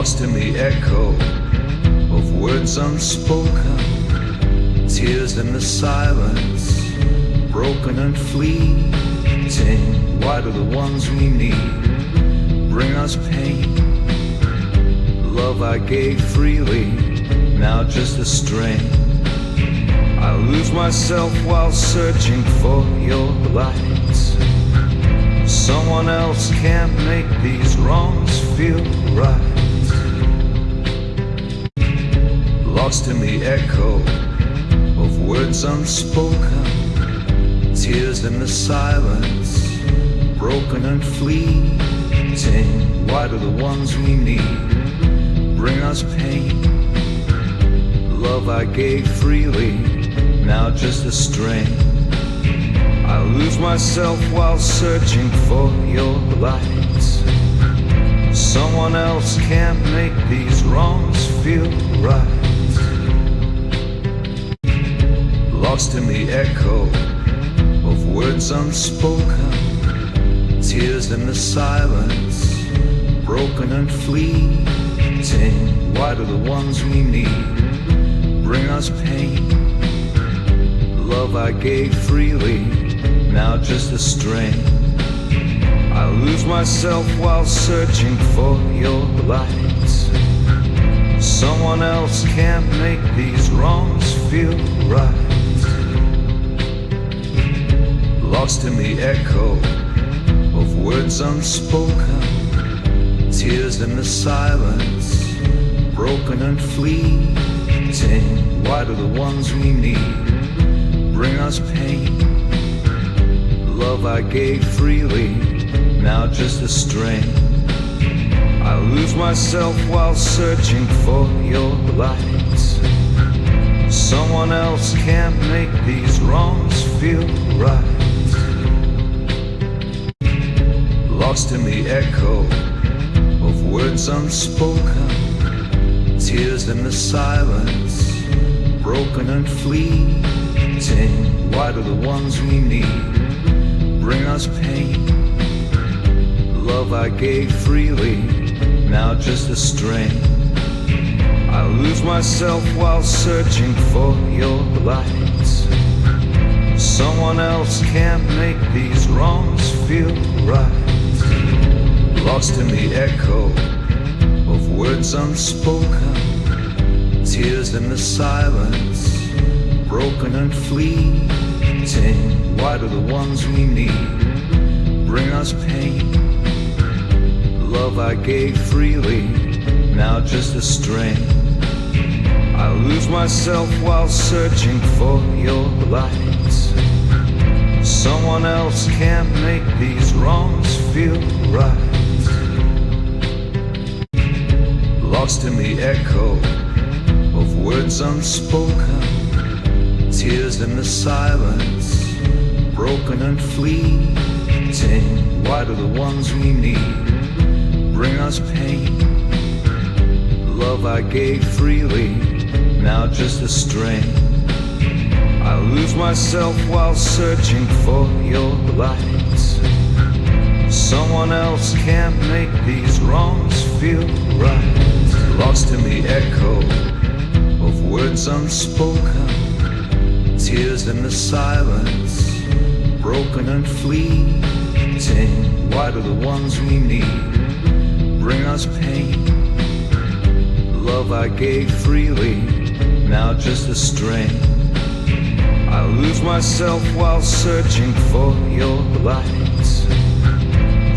lost in the echo of words unspoken, tears in the silence, broken and fleeting. Why do the ones we need bring us pain? Love I gave freely, now just a strain. I lose myself while searching for your light. Someone else can't make these wrongs feel right. Lost in the echo of words unspoken, tears in the silence, broken and fleeting. Why do the ones we need bring us pain? Love I gave freely, now just a strain. I lose myself while searching for your light. Someone else can't make these wrongs feel right. Lost in the echo of words unspoken, tears in the silence, broken and fleeting. Why do the ones we need bring us pain? Love I gave freely, now just a strain. I lose myself while searching for your light. Someone else can't make these wrongs feel right. Lost in the echo of words unspoken, tears in the silence, broken and fleeting. Why do the ones we need bring us pain? Love I gave freely, now just a strain. I lose myself while searching for your light. Someone else can't make these wrongs feel right. Lost in the echo of words unspoken, tears in the silence, broken and fleeting. Why do the ones we need bring us pain? Love I gave freely, now just a strain. I lose myself while searching for your light. Someone else can't make these wrongs feel right. Lost in the echo of words unspoken, tears in the silence, broken and fleeting. Why do the ones we need bring us pain? Love I gave freely, now just a strain. I lose myself while searching for your light. Someone else can't make these wrongs feel right. Lost in the echo of words unspoken, tears in the silence, broken and fleeting. Why do the ones we need bring us pain? Love I gave freely, now just a strain. I lose myself while searching for your light. Someone else can't make these wrongs feel right. Lost in the echo of words unspoken, tears in the silence, broken and fleeting. Why do the ones we need bring us pain? Love I gave freely, now just a strain. I lose myself while searching for your light.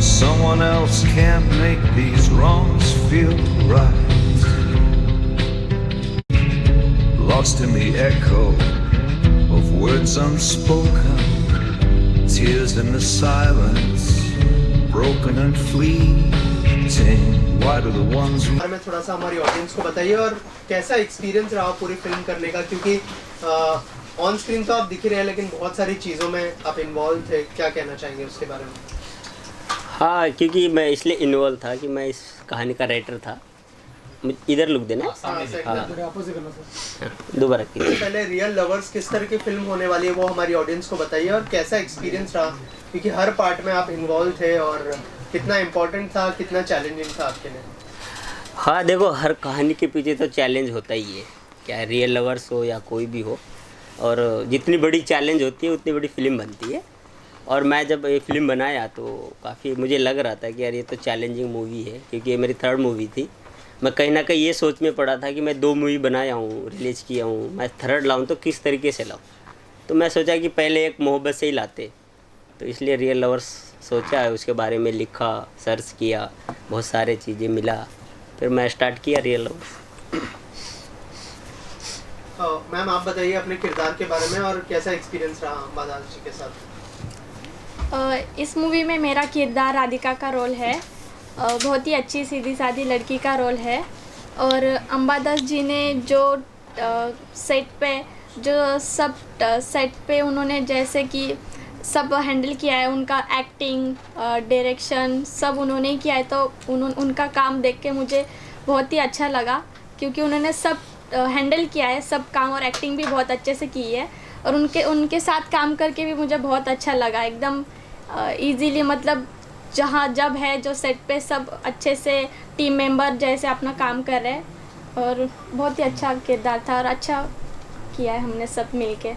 Someone else can't make these wrongs feel right. Lost in the echo of words unspoken, tears in the silence, broken and fleeting. Why do the ones we... में थोड़ा सा हमारी audience को बताइए और कैसा experience रहा पूरी फिल्म करने का, क्योंकि ऑन स्क्रीन तो आप दिख रहे हैं लेकिन बहुत सारी चीज़ों में आप इन्वॉल्व थे, क्या कहना चाहेंगे उसके बारे में? हाँ, क्योंकि मैं इसलिए इन्वॉल्व था कि मैं इस कहानी का राइटर था। इधर लुक देना। दोबारा पहले रियल लवर्स किस तरह की फिल्म होने वाली है वो हमारी ऑडियंस को बताइए और कैसा एक्सपीरियंस रहा, क्योंकि हर पार्ट में आप इन्वॉल्व थे और कितना इम्पोर्टेंट था, कितना चैलेंजिंग था आपके लिए? हाँ देखो, हर कहानी के पीछे तो चैलेंज होता ही है, क्या रियल लवर्स हो या कोई भी हो। और जितनी बड़ी चैलेंज होती है उतनी बड़ी फिल्म बनती है। और मैं जब ये फिल्म बनाया तो काफ़ी मुझे लग रहा था कि यार ये तो चैलेंजिंग मूवी है, क्योंकि ये मेरी थर्ड मूवी थी। मैं कहीं ना कहीं ये सोच में पड़ा था कि मैं 2 मूवी बनाया हूँ, रिलीज किया हूँ, मैं थर्ड लाऊँ तो किस तरीके से लाऊँ। तो मैं सोचा कि पहले एक मोहब्बत से ही लाते, तो इसलिए रियल लवर्स सोचा है, उसके बारे में लिखा, सर्च किया, बहुत सारे चीज़ें मिला, फिर मैं स्टार्ट किया रियल लवर्स। मैम आप बताइए अपने किरदार के बारे में और कैसा एक्सपीरियंस रहा अंबादास जी के साथ। इस मूवी में मेरा किरदार राधिका का रोल है। बहुत ही अच्छी सीधी सादी लड़की का रोल है। और अंबादास जी ने जो सेट पे सेट पे उन्होंने जैसे कि सब हैंडल किया है, उनका एक्टिंग, डायरेक्शन सब उन्होंने ही किया है। तो उनका काम देख के मुझे बहुत ही अच्छा लगा, क्योंकि उन्होंने सब हैंडल किया है, सब काम, और एक्टिंग भी बहुत अच्छे से की है। और उनके साथ काम करके भी मुझे बहुत अच्छा लगा, एकदम इजीली, मतलब जब है जो सेट पे सब अच्छे से टीम मेंबर जैसे अपना काम कर रहे हैं। और बहुत ही अच्छा किरदार था और अच्छा किया है हमने सब मिलके।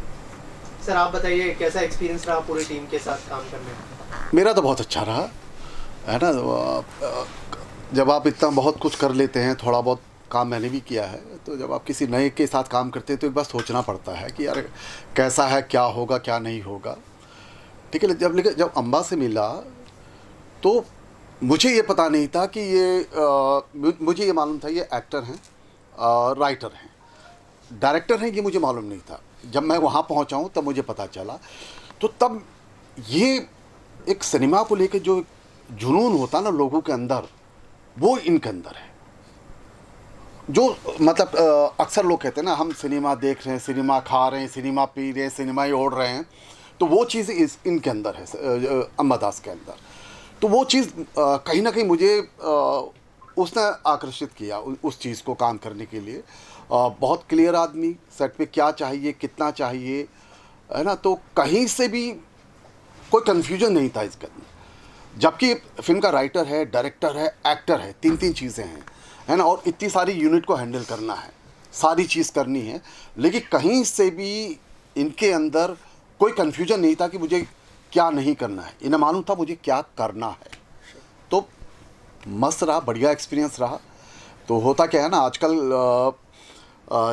सर आप बताइए कैसा एक्सपीरियंस रहा पूरी टीम के साथ काम करने में। मेरा तो बहुत अच्छा रहा है ना। जब आप इतना बहुत कुछ कर लेते हैं, थोड़ा बहुत काम मैंने भी किया है, तो जब आप किसी नए के साथ काम करते हैं तो एक बार सोचना पड़ता है कि यार कैसा है, क्या होगा क्या नहीं होगा। ठीक है, जब अम्बा से मिला तो मुझे ये पता नहीं था कि मुझे ये मालूम था ये एक्टर हैं, राइटर हैं, डायरेक्टर हैं, ये मुझे मालूम नहीं था। जब मैं वहाँ पहुँचा हूँ तब मुझे पता चला। तो तब ये एक सिनेमा को लेकर जो जुनून होता ना लोगों के अंदर, वो इनके अंदर है। जो मतलब अक्सर लोग कहते हैं ना, हम सिनेमा देख रहे हैं, सिनेमा खा रहे हैं, सिनेमा पी रहे हैं, सिनेमा ही ओढ़ रहे हैं, तो वो चीज़ इनके अंदर है, अंबादास के अंदर। तो वो चीज़ कहीं ना कहीं मुझे उसने आकर्षित किया उस चीज़ को काम करने के लिए। बहुत क्लियर आदमी, सेट पे क्या चाहिए, कितना चाहिए, है ना। तो कहीं से भी कोई कन्फ्यूजन नहीं था इसके अंदर। जबकि फिल्म का राइटर है, डायरेक्टर है, एक्टर है, 3 चीज़ें हैं, है ना। और इतनी सारी यूनिट को हैंडल करना है, सारी चीज़ करनी है, लेकिन कहीं से भी इनके अंदर कोई कन्फ्यूजन नहीं था कि मुझे क्या नहीं करना है। इन्हें मालूम था मुझे क्या करना है। तो मस्त रहा, बढ़िया एक्सपीरियंस रहा। तो होता क्या है ना, आजकल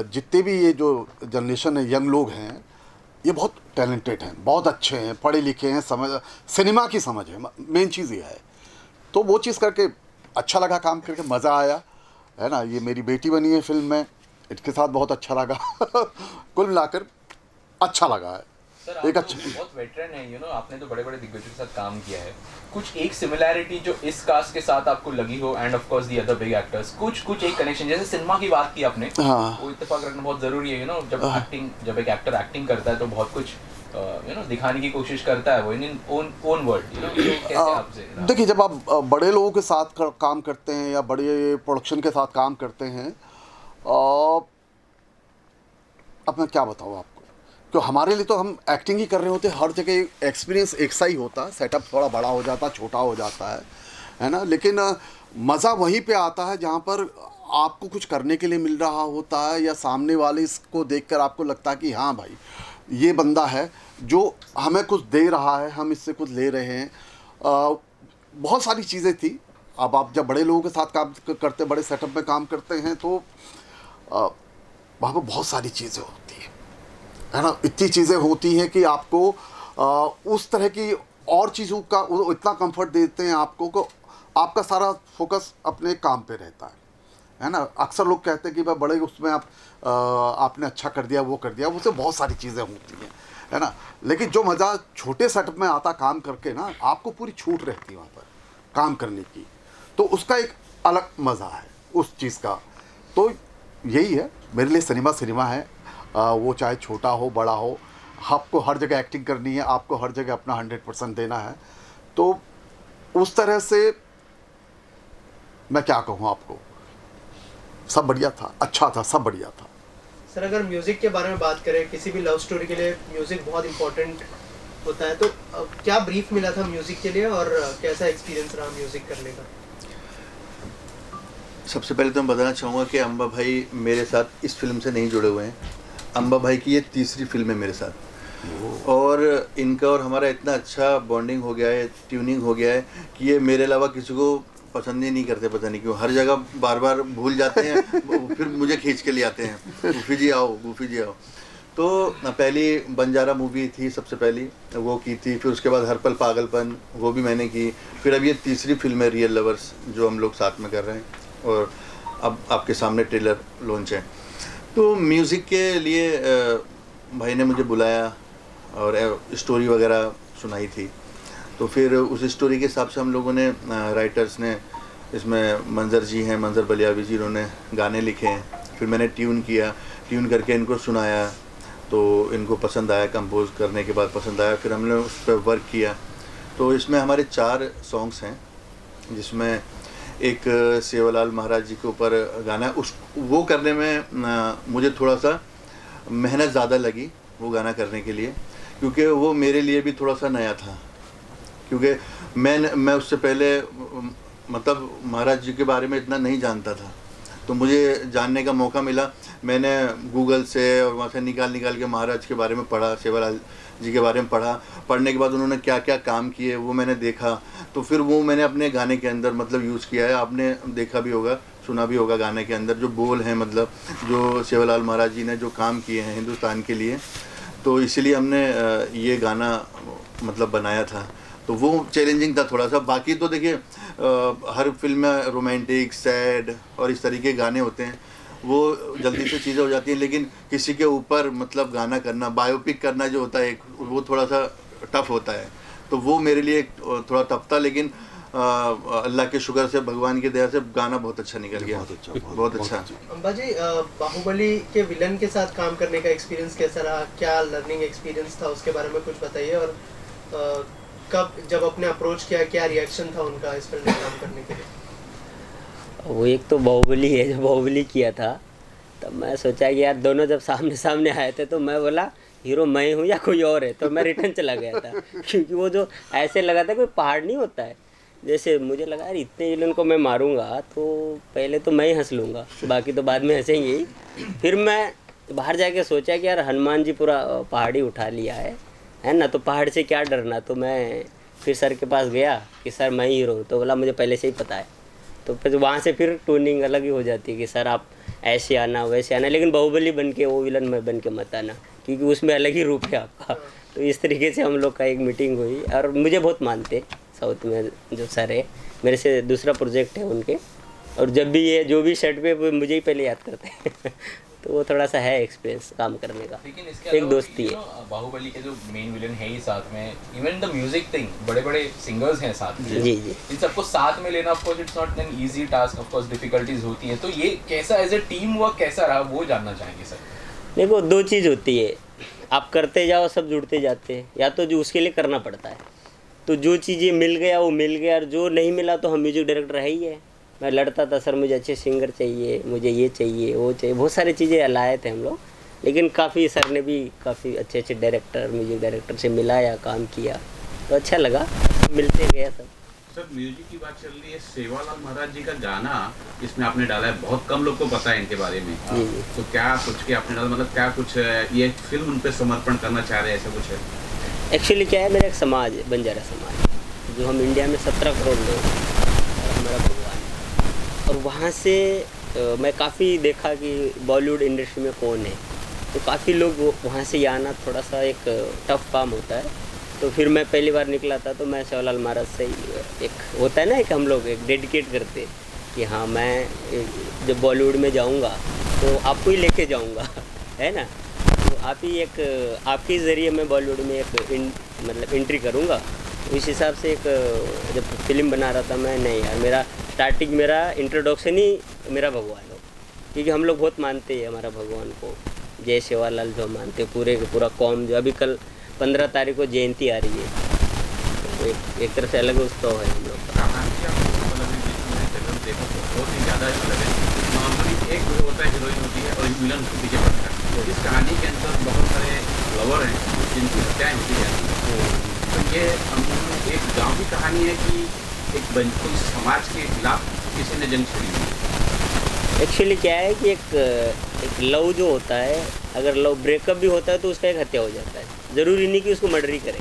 जितने भी ये जो जनरेशन है, यंग लोग हैं, ये बहुत टैलेंटेड हैं, बहुत अच्छे हैं, पढ़े लिखे हैं, सिनेमा की समझ है, मेन चीज़ ये है। तो वो चीज़ करके अच्छा लगा, काम करके मज़ा आया, है ना। ये मेरी बेटी बनी है फिल्म में, इसके साथ बहुत अच्छा लगा। कुल मिलाकर अच्छा लगा है। सर एक आप अच्छा तो बहुत वेटरन है, आपने तो बड़े बड़े दिग्गजों के साथ काम किया है। कुछ एक सिमिलैरिटी जो इस कास्ट के साथ आपको लगी हो, end of course the other big actors, कुछ एक कनेक्शन, जैसे सिनेमा की बात की आपने, हाँ। वो इत्तेफाक रखना बहुत जरूरी है। जब एक एक्टर एक्टिंग करता है तो बहुत कुछ दिखाने की कोशिश करता है वो इन ओन वर्ड। कैसे आपसे देखिए, जब आप बड़े लोगों के साथ काम करते हैं या बड़े प्रोडक्शन के साथ काम करते हैं, अब मैं क्या बताऊँ आपको, तो हमारे लिए तो हम एक्टिंग ही कर रहे होते हैं, हर जगह एक्सपीरियंस एक सा ही होता है, सेटअप थोड़ा बड़ा हो जाता है, छोटा हो जाता है ना। लेकिन मज़ा वहीं पे आता है जहाँ पर आपको कुछ करने के लिए मिल रहा होता है, या सामने वाले इसको देखकर आपको लगता है कि हाँ भाई ये बंदा है जो हमें कुछ दे रहा है, हम इससे कुछ ले रहे हैं। बहुत सारी चीज़ें थी। अब आप जब बड़े लोगों के साथ काम करते, बड़े सेटअप में काम करते हैं, तो वहाँ पर बहुत सारी चीज़ें होती हैं, है ना। इतनी चीज़ें होती हैं कि आपको उस तरह की और चीज़ों का इतना कंफर्ट देते हैं आपको को आपका सारा फोकस अपने काम पे रहता है ना। अक्सर लोग कहते हैं कि भाई बड़े उसमें आपने अच्छा कर दिया, वो कर दिया, उससे बहुत सारी चीज़ें होती हैं, है ना। लेकिन जो मज़ा छोटे सेटअप में आता काम करके ना, आपको पूरी छूट रहती है वहाँ पर काम करने की, तो उसका एक अलग मज़ा है उस चीज़ का। तो यही है मेरे लिए, सिनेमा है। वो चाहे छोटा हो बड़ा हो, आपको हर जगह एक्टिंग करनी है, आपको हर जगह अपना 100% देना है। तो उस तरह से मैं क्या कहूँ आपको, सब बढ़िया था, अच्छा था, सब बढ़िया था। सर अगर म्यूज़िक के बारे में बात करें, किसी भी लव स्टोरी के लिए म्यूज़िक बहुत इम्पोर्टेंट होता है, तो क्या ब्रीफ मिला था म्यूज़िक के लिए और कैसा एक्सपीरियंस रहा म्यूज़िक करने का? सबसे पहले तो मैं बताना चाहूँगा कि अम्बा भाई मेरे साथ इस फिल्म से नहीं जुड़े हुए हैं। अम्बा भाई की ये तीसरी फिल्म है मेरे साथ, और इनका और हमारा इतना अच्छा बॉन्डिंग हो गया है, ट्यूनिंग हो गया है कि ये मेरे अलावा किसी को पसंद ही नहीं करते, पता नहीं क्यों। हर जगह बार बार भूल जाते हैं, फिर मुझे खींच के ले आते हैं, गूफी जी आओ, गूफी जी आओ। तो पहली बंजारा मूवी थी सबसे पहली, वो की थी। फिर उसके बाद हर पल पागलपन, वो भी मैंने की। फिर अब ये तीसरी फिल्म है रियल लवर्स, जो हम लोग साथ में कर रहे हैं, और अब आपके सामने ट्रेलर लॉन्च है। तो म्यूज़िक के लिए भाई ने मुझे बुलाया और स्टोरी वगैरह सुनाई थी। तो फिर उस स्टोरी के हिसाब से हम लोगों ने, राइटर्स ने, इसमें मंजर जी हैं, मंजर बलियावी जी, उन्होंने गाने लिखे हैं। फिर मैंने ट्यून किया, ट्यून करके इनको सुनाया, तो इनको पसंद आया। कंपोज करने के बाद पसंद आया, फिर हमने उस पर वर्क किया। तो इसमें हमारे 4 सॉन्ग्स हैं, जिसमें एक सेवालाल महाराज जी के ऊपर गाना है। वो करने में मुझे थोड़ा सा मेहनत ज़्यादा लगी वो गाना करने के लिए, क्योंकि वो मेरे लिए भी थोड़ा सा नया था। क्योंकि मैं उससे पहले मतलब महाराज जी के बारे में इतना नहीं जानता था, तो मुझे जानने का मौका मिला। मैंने गूगल से और वहाँ से निकाल के महाराज के बारे में पढ़ा, सेवालाल जी के बारे में पढ़ा। पढ़ने के बाद उन्होंने क्या क्या काम किए वो मैंने देखा। तो फिर वो मैंने अपने गाने के अंदर मतलब यूज़ किया है। आपने देखा भी होगा, सुना भी होगा, गाने के अंदर जो बोल हैं, मतलब जो सेवालाल महाराज जी ने जो काम किए हैं हिंदुस्तान के लिए, तो इसीलिए हमने ये गाना मतलब बनाया था। तो वो चैलेंजिंग था थोड़ा सा। बाकी तो देखिए हर फिल्म में रोमांटिक, सैड और इस तरीके के गाने होते हैं, वो जल्दी से चीज़ें हो जाती हैं। लेकिन किसी के ऊपर मतलब गाना करना, बायोपिक करना जो होता है, वो थोड़ा सा टफ होता है। तो वो मेरे लिए थोड़ा टफ था, लेकिन अल्लाह के शुक्र से, भगवान की दया से गाना बहुत अच्छा निकल गया। बहुत अच्छा। अम्बा जी, बाहुबली के विलन के साथ काम करने का एक्सपीरियंस कैसा रहा? क्या लर्निंग एक्सपीरियंस था, उसके बारे में कुछ बताइए। और कब जब अपने अप्रोच किया, क्या रिएक्शन था उनका इस फिल्म में काम करने के लिए? वो एक तो बाहुबली है, जो बाहुबली किया था, तब मैं सोचा कि यार दोनों जब सामने सामने आए थे, तो मैं बोला हीरो मैं हूँ या कोई और है, तो मैं रिटर्न चला गया था। क्योंकि वो जो ऐसे लगा था कोई पहाड़ नहीं होता है, जैसे मुझे लगा यार इतने विलन को मैं मारूंगा तो पहले तो मैं ही हंस लूँगा, बाकी तो बाद में हंसेंगे ही। फिर मैं बाहर जाके सोचा कि यार हनुमान जी पूरा पहाड़ी उठा लिया है ना, तो पहाड़ से क्या डरना। तो मैं फिर सर के पास गया कि सर मैं हीरो हूँ, तो बोला मुझे पहले से ही पता है। तो फिर वहाँ से फिर टूनिंग अलग ही हो जाती है कि सर आप ऐसे आना वैसे आना, लेकिन बाहुबली बन के वो विलन में बन के मत आना, क्योंकि उसमें अलग ही रूप है आपका। तो इस तरीके से हम लोग का एक मीटिंग हुई, और मुझे बहुत मानते साउथ में जो सर है, मेरे से दूसरा प्रोजेक्ट है उनके, और जब भी ये जो भी सेट पे वो मुझे ही पहले याद करते हैं। तो वो थोड़ा सा है एक्सपीरियंस काम करने का, लेकिन इसके एक दोस्ती है। बाहुबली के जो मेन विलन है ही साथ में, इवन द म्यूजिक थिंग, बड़े बड़े सिंगर्स हैं साथ में, जी जी, इन सबको साथ में लेना of course it's not an easy task, of course difficulties होती है। तो ये कैसा एज ए टीम वर्क कैसा रहा, वो जानना चाहेंगे सर। देखो 2 चीज़ होती है, आप करते जाओ सब जुड़ते जाते हैं, या तो जो उसके लिए करना पड़ता है। तो जो चीज़ें मिल गया वो मिल गया, और जो नहीं मिला तो हम म्यूजिक डायरेक्टर है ही है। मैं लड़ता था सर मुझे अच्छे सिंगर चाहिए, मुझे ये चाहिए वो चाहिए, बहुत सारी चीज़ें लाए थे हम लोग, लेकिन काफ़ी सर ने भी काफ़ी अच्छे अच्छे डायरेक्टर, म्यूजिक डायरेक्टर से मिलाया, काम किया, तो अच्छा लगा, मिलते गया सब। सर म्यूजिक की बात चल रही है, सेवालाल महाराज जी का गाना इसमें आपने डाला है, बहुत कम लोग को पता है इनके बारे में। जी जी। तो क्या कुछ के आपने डाला, मतलब क्या कुछ ये फिल्म उन पर समर्पण करना चाह रहे हैं, ऐसा कुछ है? एक्चुअली क्या है, मेरा एक समाज है, बंजारा समाज, जो हम इंडिया में 17 करोड़ लोग हैं, और हमारा भगवान है। और वहाँ से मैं काफ़ी देखा कि बॉलीवुड इंडस्ट्री में कौन है, तो काफ़ी लोग वहाँ से आना थोड़ा सा एक टफ काम होता है। तो फिर मैं पहली बार निकला था, तो मैं सेवालाल महाराज से एक होता है ना, एक हम लोग एक डेडिकेट करते कि हाँ मैं जब बॉलीवुड में जाऊँगा तो आपको ही लेके जाऊँगा, है ना। तो आप ही एक आपके ज़रिए मैं बॉलीवुड में एक मतलब एंट्री करूँगा। उस हिसाब से एक जब फिल्म बना रहा था मैं, नहीं यार मेरा स्टार्टिंग, मेरा इंट्रोडक्शन ही मेरा भगवान हो, क्योंकि हम लोग बहुत मानते हैं हमारा भगवान को, जय सेवालाल जो मानते हैं, पूरा कौम जो, अभी कल 15 तारीख को जयंती आ रही है, तो एक तरह से अलग उत्सव है हम लोग का। बहुत ही ज़्यादा अलग है। नॉर्मली एक हीरो होता है, हीरोइन होती है और विलन उसके पीछे पड़ता है। इस कहानी के अंदर बहुत सारे लवर हैं जिनकी हत्याएँ होती हैं। तो ये एक गांव की कहानी है कि एक कोई समाज के खिलाफ किसी ने जंग छेड़ी हुई है। एक्चुअली क्या है कि एक लव जो होता है, अगर लव ब्रेकअप भी होता है तो उसका एक हत्या हो जाता है, ज़रूरी नहीं कि उसको मर्डर ही करे।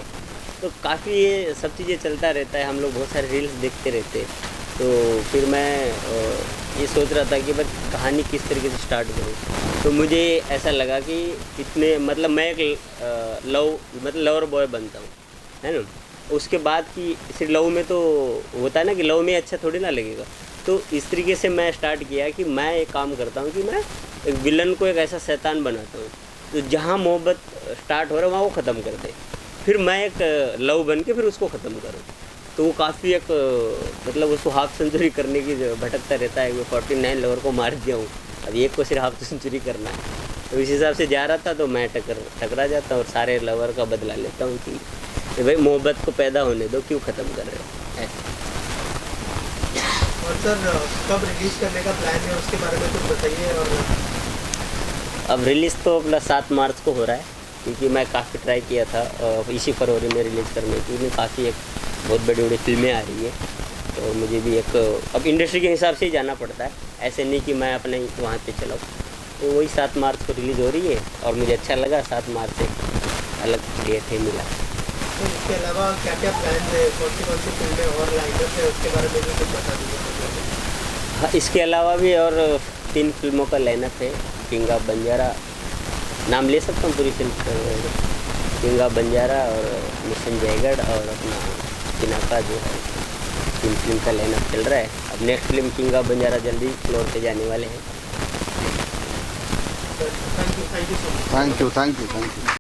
तो काफ़ी ये सब चीज़ें चलता रहता है, हम लोग बहुत सारे रील्स देखते रहते हैं। तो फिर मैं ये सोच रहा था कि मैं कहानी किस तरीके से स्टार्ट करूँ। तो मुझे ऐसा लगा कि इतने मतलब मैं एक लवर बॉय बनता हूँ, है ना। उसके बाद कि सिर्फ लव में तो होता है ना कि लव में अच्छा थोड़ी ना लगेगा। तो इस तरीके से मैं स्टार्ट किया कि मैं एक काम करता हूँ कि मैं एक विलन को एक ऐसा शैतान बनाता हूँ तो जहाँ मोहब्बत स्टार्ट हो रहा है वहाँ वो ख़त्म कर दे, फिर मैं एक लव बन के फिर उसको ख़त्म करूँ। तो वो काफ़ी एक मतलब उसको हाफ सेंचुरी करने की भटकता रहता है। मैं 49 लवर को मार दिया हूँ, अब एक को सिर्फ हाफ सेंचुरी करना है। तो इस हिसाब से जा रहा था तो मैं टकरा जाता हूँ और सारे लवर का बदला लेता हूँ कि भाई मोहब्बत को पैदा होने दो, क्यों ख़त्म कर रहे हो ऐसे। और सर कब रिलीज करने का प्लान है उसके बारे में कुछ बताइए। और अब रिलीज़ तो अपना 7 मार्च को हो रहा है, क्योंकि मैं काफ़ी ट्राई किया था इसी फरवरी में रिलीज़ करने की। मैं काफ़ी एक बहुत बड़ी बड़ी फिल्में आ रही है तो मुझे भी एक अब इंडस्ट्री के हिसाब से ही जाना पड़ता है, ऐसे नहीं कि मैं अपने वहाँ पे चलाऊँ। तो वही 7 मार्च को रिलीज़ हो रही है और मुझे अच्छा लगा 7 मार्च से अलग डेट है मिला। तो इसके अलावा क्या क्या प्लान है, कौन सी फिल्में और लाइनअप है उसके बारे में भी कुछ बता दीजिए। हाँ, इसके अलावा भी और 3 फिल्मों का लाइनअप है। किंग ऑफ बंजारा, नाम ले सकता हूँ पूरी फिल्म, किंग ऑफ बंजारा और मिशन जयगढ़ और अपना पिनाका जो है, 3 फिल्म का लाइनअप चल रहा है। अब next film king of Banjara जल्दी फ्लोर पे जाने वाले हैं। Thank you so much. Thank you.